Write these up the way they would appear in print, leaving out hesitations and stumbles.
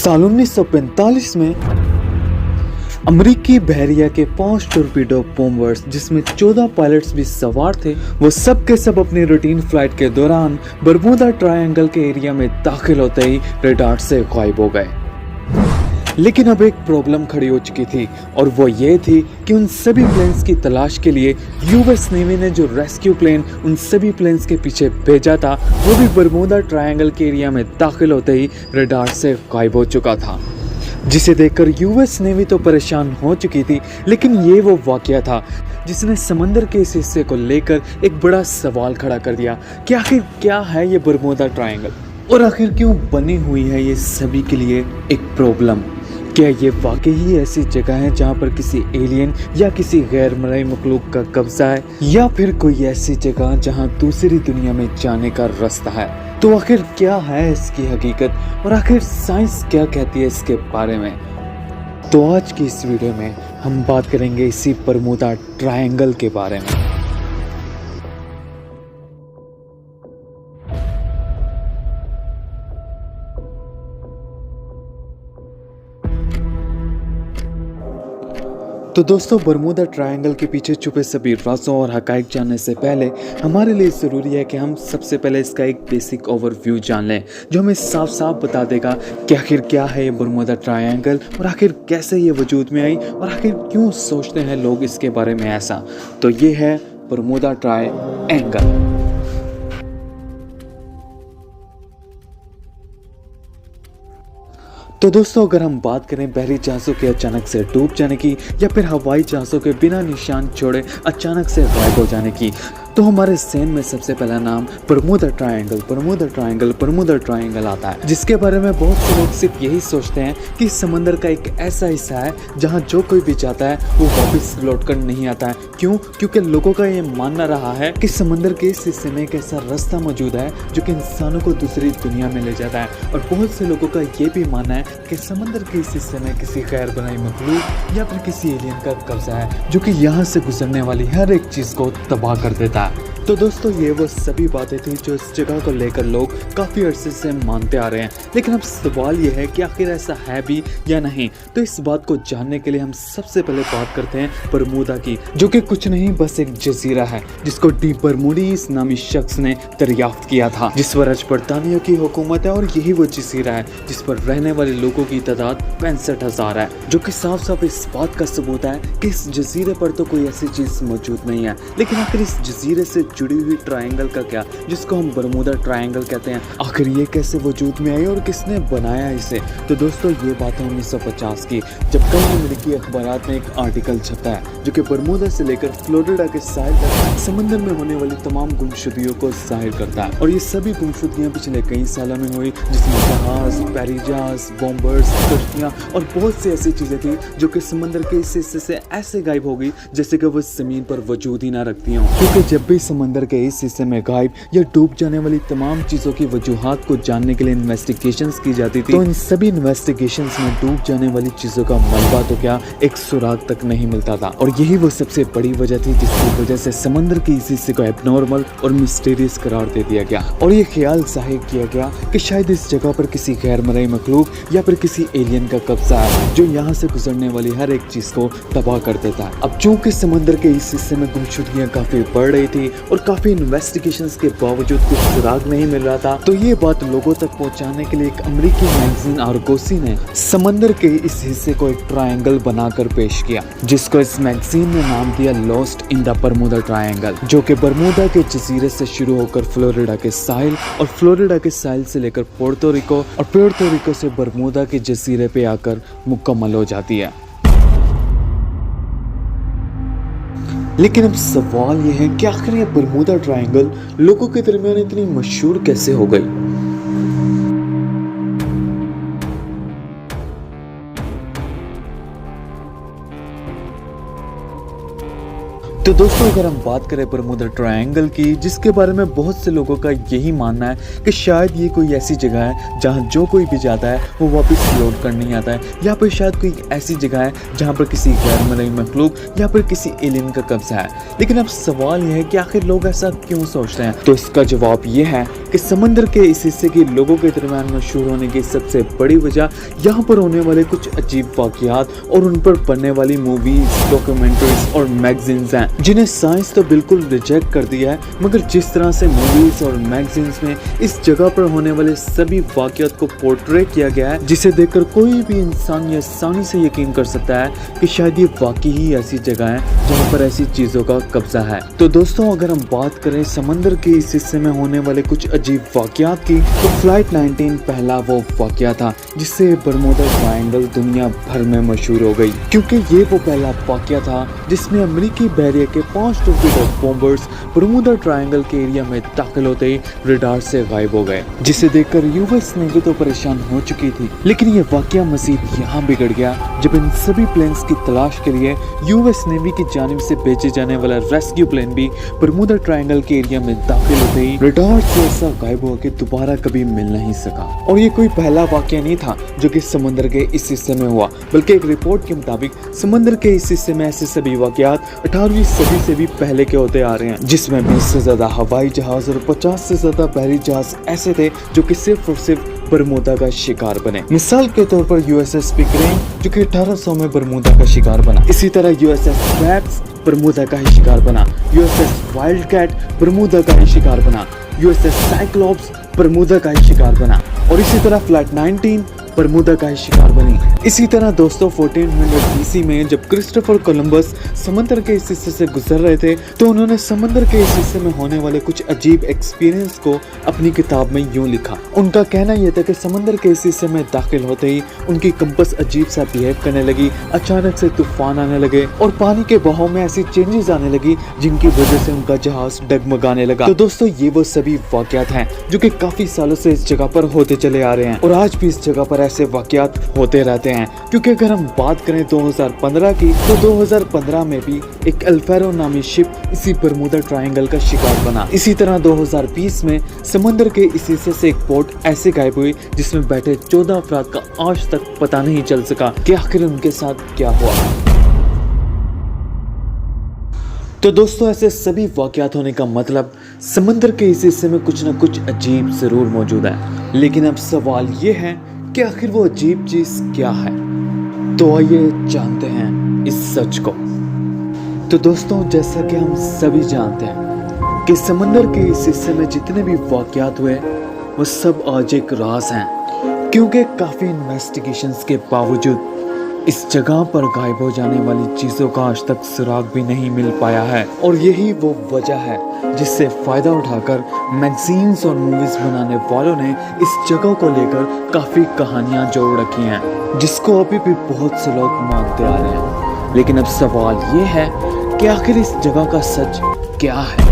साल 1945 में अमेरिकी बहरिया के 5 टोरपीडो बॉम्बर्स, जिसमें 14 पायलट्स भी सवार थे, वो सब के सब अपनी रूटीन फ्लाइट के दौरान बरमूदा ट्रायंगल के एरिया में दाखिल होते ही रडार से गायब हो गए। लेकिन अब एक प्रॉब्लम खड़ी हो चुकी थी, और वो ये थी कि उन सभी प्लेन्स की तलाश के लिए यूएस नेवी ने जो रेस्क्यू प्लेन उन सभी प्लेन्स के पीछे भेजा था, वो भी बरमूदा ट्रायंगल के एरिया में दाखिल होते ही रडार से गायब हो चुका था, जिसे देखकर यूएस नेवी तो परेशान हो चुकी थी। लेकिन ये वो वाकया था जिसने समंदर के इस हिस्से को लेकर एक बड़ा सवाल खड़ा कर दिया कि आखिर क्या है ये बरमूदा ट्रायंगल, और आखिर क्यों बनी हुई है ये सभी के लिए एक प्रॉब्लम। क्या ये वाकई ही ऐसी जगह है जहाँ पर किसी एलियन या किसी गैर मरई मखलूक का कब्जा है, या फिर कोई ऐसी जगह जहाँ दूसरी दुनिया में जाने का रास्ता है। तो आखिर क्या है इसकी हकीकत, और आखिर साइंस क्या कहती है इसके बारे में। तो आज की इस वीडियो में हम बात करेंगे इसी बरमूदा ट्रायंगल के बारे में। तो दोस्तों, बरमूदा ट्रायंगल के पीछे छुपे सभी राज़ों और हकाइक जानने से पहले हमारे लिए ज़रूरी है कि हम सबसे पहले इसका एक बेसिक ओवरव्यू जान लें, जो हमें साफ साफ बता देगा कि आखिर क्या है ये बरमूदा ट्रायंगल, और आखिर कैसे ये वजूद में आई, और आखिर क्यों सोचते हैं लोग इसके बारे में ऐसा। तो ये है बरमूदा ट्रायंगल। तो दोस्तों, अगर हम बात करें बहरी जहाज़ों के अचानक से डूब जाने की, या फिर हवाई जहाज़ों के बिना निशान छोड़े अचानक से गायब हो जाने की, तो हमारे ज़हन में सबसे पहला नाम Bermuda triangle, Bermuda triangle, Bermuda triangle आता है, जिसके बारे में बहुत से लोग सिर्फ यही सोचते हैं कि समंदर का एक ऐसा हिस्सा है जहां जो कोई भी जाता है वो वापस लौट कर नहीं आता है। क्यों? क्योंकि लोगों का ये मानना रहा है कि समंदर के इस हिस्से में एक ऐसा रास्ता मौजूद है जो कि इंसानों को दूसरी दुनिया में ले जाता है, और बहुत से लोगों का ये भी मानना है कि समंदर के इस हिस्से में किसी गैर बनाई मखलूक या फिर किसी एलियन का कब्जा है, जो कि यहाँ से गुजरने वाली हर एक चीज़ को तबाह कर देता है। तो दोस्तों, ये वो सभी बातें थी जो इस जगह को लेकर लोग काफ़ी अरसे से मानते आ रहे हैं। लेकिन अब सवाल ये है कि आखिर ऐसा है भी या नहीं। तो इस बात को जानने के लिए हम सबसे पहले बात करते हैं बरमूदा की, जो कि कुछ नहीं बस एक जजीरा है जिसको डी बरमूडीज नामी शख्स ने दरियाफ्त किया था, जिस पर आज बरतानिया की हुकूमत है, और यही वो जजीरा है जिस पर रहने वाले लोगों की तादाद 65,000 है, जो कि साफ साफ इस बात का सबूत है कि इस जजीरे पर तो कोई ऐसी चीज़ मौजूद नहीं है। लेकिन आखिर इस जजीरे से जुड़ी हुई ट्रायंगल का क्या, जिसको हम बरमूदा ट्रायंगल कहते हैं, आखिर ये कैसे वजूद में आई और किसने बनाया इसे। तो दोस्तों, ये बात है 1950 की, जब कई अमेरिकी अखबारात में एक आर्टिकल छपता है जो कि बरमूदा से लेकर फ्लोरिडा के साहिल तक समंदर में होने वाली तमाम गुमशुदगियों को जाहिर करता है। और ये सभी गुमशुदगियां पिछले कई सालों में हुई, जिसमें जहाज, बहरी जहाज, बॉम्बर्स, कश्तियां और बहुत सी ऐसी चीजें थी जो कि समंदर के इस हिस्से से ऐसे गायब हो गई जैसे कि वो जमीन पर वजूद ही ना रखती हों। क्योंकि जब भी समंदर के इस हिस्से में गायब या डूब जाने वाली तमाम चीजों की वजूहात को जानने के लिए इन्वेस्टिगेशंस की जाती थी, तो इन सभी इन्वेस्टिगेशंस में डूब जाने वाली चीजों का मलबा तो क्या, एक सुराग तक नहीं मिलता था। और यही वो सबसे बड़ी वजह थी जिसकी वजह से समंदर के इस हिस्से को एबनॉर्मल और मिस्टीरियस करार दे दिया गया, और ये ख्याल जाहिर किया गया कि शायद इस जगह पर किसी गैर मरई मखलूक या फिर किसी एलियन का कब्जा है जो यहाँ से गुजरने वाली हर एक चीज को तबाह कर देता है। अब चूंकि समंदर के इस हिस्से में गुमशुदगियां काफी बढ़ रही थी और काफी इन्वेस्टिगेशंस के बावजूद कुछ सुराग नहीं मिल रहा था, तो ये बात लोगों तक पहुंचाने के लिए एक अमेरिकी मैगजीन आर्गोसी ने समंदर के इस हिस्से को एक ट्रायंगल बनाकर पेश किया, जिसको इस मैगजीन ने नाम दिया lost in the Bermuda triangle, जो कि बरमूदा के जजीरे से शुरू होकर फ्लोरिडा के साहिल, और फ्लोरिडा के साहिल से लेकर पोर्टो रिको, और पोर्टो रिको से बरमूदा के जजीरे पे आकर मुकम्मल हो जाती है। लेकिन अब सवाल यह है कि आखिर ये बरमूदा ट्रायंगल लोगों के दरमियान इतनी मशहूर कैसे हो गई। तो दोस्तों अगर हम बात करें बरमूडा ट्रायंगल की, जिसके बारे में बहुत से लोगों का यही मानना है कि शायद ये कोई ऐसी जगह है जहाँ जो कोई भी जाता है वो वापस लौट कर नहीं आता है, या फिर शायद कोई ऐसी जगह है जहाँ पर किसी गैर मरई मखलूक या फिर किसी एलियन का कब्जा है। लेकिन अब सवाल यह है कि आखिर लोग ऐसा क्यों सोचते हैं। तो इसका जवाब ये है कि समंदर के इस हिस्से के लोगों के दरमियान मशहूर होने की सबसे बड़ी वजह यहाँ पर होने वाले कुछ अजीब वाक़यात और उन पर बनने वाली मूवीज, डॉक्यूमेंट्रीज और मैगजीन्स हैं, जिन्हें साइंस तो बिल्कुल रिजेक्ट कर दिया है, मगर जिस तरह से मूवीज और मैगजीन्स में इस जगह पर होने वाले सभी वाक़यात को पोर्ट्रे किया गया है, जिसे देखकर कोई भी इंसान ये आसानी से यकीन कर सकता है कि शायद ये वाकई ही ऐसी जगह है जहाँ पर ऐसी चीजों का कब्जा है। तो दोस्तों अगर हम बात करें समंदर के इस हिस्से में होने वाले कुछ अजीब वाक़यात की, तो फ्लाइट 19 पहला वो वाक़या था जिससे बरमूडा ट्रायंगल दुनिया भर में मशहूर हो गई, क्योंकि ये वो पहला वाक़या था जिसमें अमेरिकी बहरिया के 5 टॉर्पीडो बॉम्बर्स बरमूडा ट्रायंगल के एरिया में दाखिल होते ही रडार से गायब हो गए, जिसे देखकर यूएस नेवी तो परेशान हो चुकी थी। लेकिन ये वाक़या मज़ीद यहाँ बिगड़ गया जब इन सभी प्लेन्स की तलाश के लिए यूएस नेवी की जानिब से भेजे जाने वाला रेस्क्यू प्लेन भी बरमूडा ट्रायंगल के एरिया में दाखिल होते ही रडार से ऐसा गायब हो के दोबारा कभी मिल नहीं सका। और ये कोई पहला वाक़या नहीं था जो कि समंदर के इस हिस्से में हुआ, बल्कि एक रिपोर्ट के मुताबिक समंदर के इस हिस्से में ऐसे सभी वाक़यात 18वीं सदी से भी पहले के होते आ रहे हैं, जिसमें 20 से ज्यादा हवाई जहाज और 50 से ज्यादा बहरी जहाज ऐसे थे जो कि सिर्फ और सिर्फ बरमूडा का शिकार बने। मिसाल के तौर पर यूएसएस पिकरिंग जो कि 1800 में बरमूडा का शिकार बना। इसी तरह यूएसएस ट्रैप्स बरमूडा का ही शिकार बना, यूएसएस वाइल्ड कैट बरमूडा का ही शिकार बना, यूएसएस साइक्लोप्स बरमूडा का ही शिकार बना, और इसी तरह फ्लाइट 19 बरमूडा का ही शिकार बनी। इसी तरह दोस्तों 1400 BC में जब क्रिस्टोफर कोलंबस समंदर के इस हिस्से से गुजर रहे थे, तो उन्होंने समंदर के इस हिस्से में होने वाले कुछ अजीब एक्सपीरियंस को अपनी किताब में यूं लिखा। उनका कहना यह था कि समंदर के इस हिस्से में दाखिल होते ही उनकी कंपास अजीब सा बिहेव करने लगी, अचानक से तूफान आने लगे और पानी के बहाव में ऐसी चेंजेस आने लगी जिनकी वजह से उनका जहाज डगमगाने लगा। तो दोस्तों ये वो सभी वाक़यात हैं जो कि काफी सालों से इस जगह पर होते चले आ रहे हैं, और आज भी इस जगह पर ऐसे वाक़यात होते रहते हैं। क्योंकि अगर हम बात करें 2015 की, तो 2015 में भी एक अल्फेरो नामी शिप इसी बरमूडा ट्रायंगल का शिकार बना। इसी तरह 2020 में समंदर के इस हिस्से से एक बोट ऐसे गायब हुई जिसमें बैठे 14 अफराद का आज तक पता नहीं चल सका कि आखिर उनके साथ क्या हुआ। तो दोस्तों ऐसे सभी वाक़यात होने का मतलब समंदर के इस हिस्से में कुछ न कुछ अजीब जरूर मौजूद है। लेकिन अब सवाल ये है कि आखिर वो अजीब चीज क्या है। तो आइए जानते हैं इस सच को। तो दोस्तों जैसा कि हम सभी जानते हैं कि समंदर के इस हिस्से में जितने भी वाक़यात हुए वो सब आज एक राज हैं, क्योंकि काफ़ी इन्वेस्टिगेशंस के बावजूद इस जगह पर गायब हो जाने वाली चीज़ों का आज तक सुराग भी नहीं मिल पाया है। और यही वो वजह है जिससे फ़ायदा उठाकर मैगजीन्स और मूवीज़ बनाने वालों ने इस जगह को लेकर काफ़ी कहानियाँ जोड़ रखी हैं, जिसको अभी भी बहुत से लोग मानते आ रहे हैं। लेकिन अब सवाल ये है कि आखिर इस जगह का सच क्या है।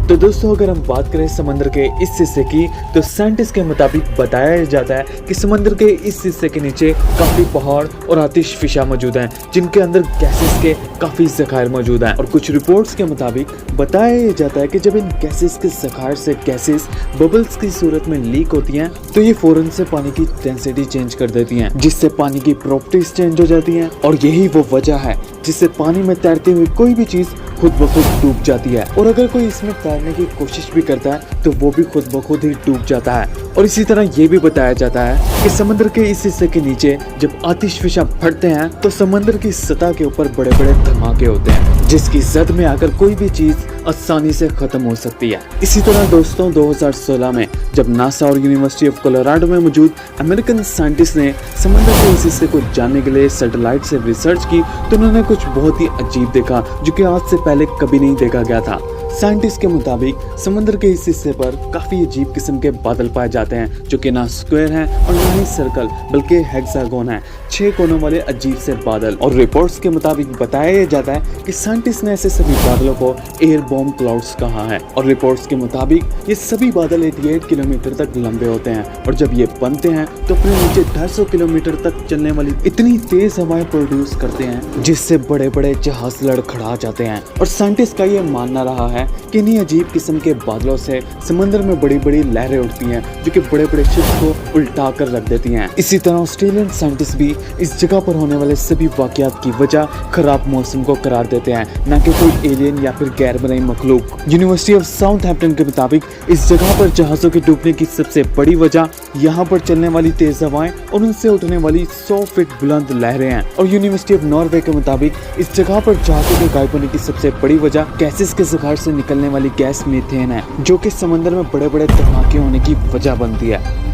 तो दोस्तों अगर हम बात करें समंदर के इस हिस्से की, तो साइंटिस्ट के मुताबिक बताया जाता है कि समंदर के इस हिस्से के नीचे काफ़ी पहाड़ और आतिशफिशा मौजूद हैं, जिनके अंदर गैसेस के काफ़ी ज़खायर मौजूद हैं। और कुछ रिपोर्ट्स के मुताबिक बताया जाता है कि जब इन गैसेस के ज़खायर से गैसेस बबल्स की सूरत में लीक होती हैं, तो ये फ़ौरन से पानी की डेंसिटी चेंज कर देती हैं, जिससे पानी की प्रॉपर्टीज चेंज हो जाती हैं। और यही वो वजह है जिससे पानी में तैरती हुई कोई भी चीज़ खुद ब खुद डूब जाती है, और अगर कोई इसमें तैरने की कोशिश भी करता है तो वो भी खुद ब खुद ही डूब जाता है। और इसी तरह ये भी बताया जाता है कि समंदर के इस हिस्से के नीचे जब आतिशफिशा फटते हैं तो समंदर की सतह के ऊपर बड़े बड़े धमाके होते हैं, जिसकी जद में आकर कोई भी चीज आसानी से खत्म हो सकती है। इसी तरह दोस्तों 2016 में जब नासा और यूनिवर्सिटी ऑफ कोलोराडो में मौजूद अमेरिकन साइंटिस्ट ने समंदर के इस हिस्से को जानने के लिए सैटेलाइट से रिसर्च की, तो उन्होंने कुछ बहुत ही अजीब देखा जो कि आज से पहले कभी नहीं देखा गया था। साइंटिस्ट के मुताबिक समुद्र के इस हिस्से पर काफी अजीब किस्म के बादल पाए जाते हैं जो कि ना स्क्वायर हैं और ना ही सर्कल बल्कि हेक्सागोन है, 6 कोनों वाले अजीब से बादल। और रिपोर्ट्स के मुताबिक बताया जाता है कि साइंटिस्ट ने ऐसे सभी बादलों को एयर बॉम्ब क्लाउड्स कहा है। और रिपोर्ट्स के मुताबिक ये सभी बादल 88 किलोमीटर तक लंबे होते हैं और जब ये बनते हैं तो अपने नीचे 250 किलोमीटर तक चलने वाली इतनी तेज हवाएं प्रोड्यूस करते हैं जिससे बड़े बड़े जहाज लड़खड़ा जाते हैं। और साइंटिस्ट का ये मानना रहा है कि इन्हीं अजीब किस्म के बादलों से समंदर में बड़ी बड़ी लहरें उठती हैं जो कि बड़े बड़े शिप्स को उल्टा कर रख देती हैं। इसी तरह ऑस्ट्रेलियन साइंटिस्ट भी इस जगह पर होने वाले सभी वाकयात की वजह खराब मौसम को करार देते हैं, न कि कोई एलियन या फिर गैर बनाई मखलूक। यूनिवर्सिटी ऑफ साउथहैम्पटन के मुताबिक इस जगह पर जहाजों के डूबने की सबसे बड़ी वजह यहाँ पर चलने वाली तेज हवाएं और उनसे उठने वाली 100 फीट बुलंद लहरें हैं। और यूनिवर्सिटी ऑफ नॉर्वे के मुताबिक इस जगह पर जहाजों के गायब होने की सबसे बड़ी वजह गैसेस के जखार से निकलने वाली गैस मीथेन है जो कि समंदर में बड़े बड़े धमाके होने की वजह बनती है।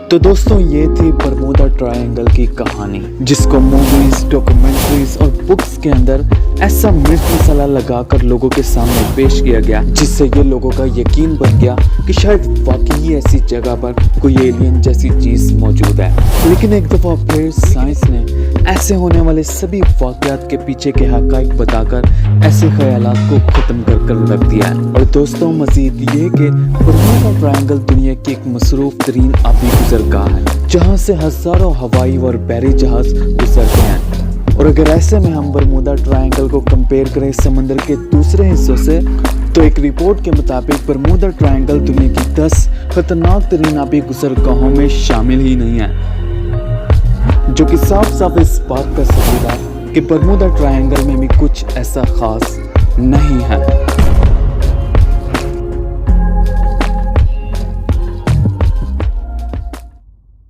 तो दोस्तों ये थी बरमूडा ट्रायंगल की कहानी, जिसको मूवीज, डॉक्यूमेंट्रीज और बुक्स के अंदर ऐसा मिर्च मसाला लगाकर लोगों के सामने पेश किया गया जिससे ये लोगों का यकीन बन गया कि शायद वाकई ऐसी जगह पर कोई एलियन जैसी चीज मौजूद है। लेकिन एक दफा फिर साइंस ने ऐसे होने वाले सभी वाकयात के पीछे के हकाइक बताकर ऐसे ख्यालात को खत्म कर रख दिया है। और दोस्तों मजीद ये कि बरमूडा ट्रायंगल दुनिया की एक मसरूफ तरीन आबी गुजरगाह है जहाँ से हजारों हवाई और बहरी जहाज गुजरते हैं। और अगर ऐसे में हम बरमूडा ट्रायंगल को कंपेयर करें समंदर के दूसरे हिस्सों से तो एक रिपोर्ट के मुताबिक बरमूडा ट्रायंगल दुनिया की 10 खतरनाक तरीन आबी गुजरगाहों में शामिल ही नहीं है, जो कि साफ साफ इस बात का सबूत है कि बरमूडा ट्रायंगल में भी कुछ ऐसा खास नहीं है।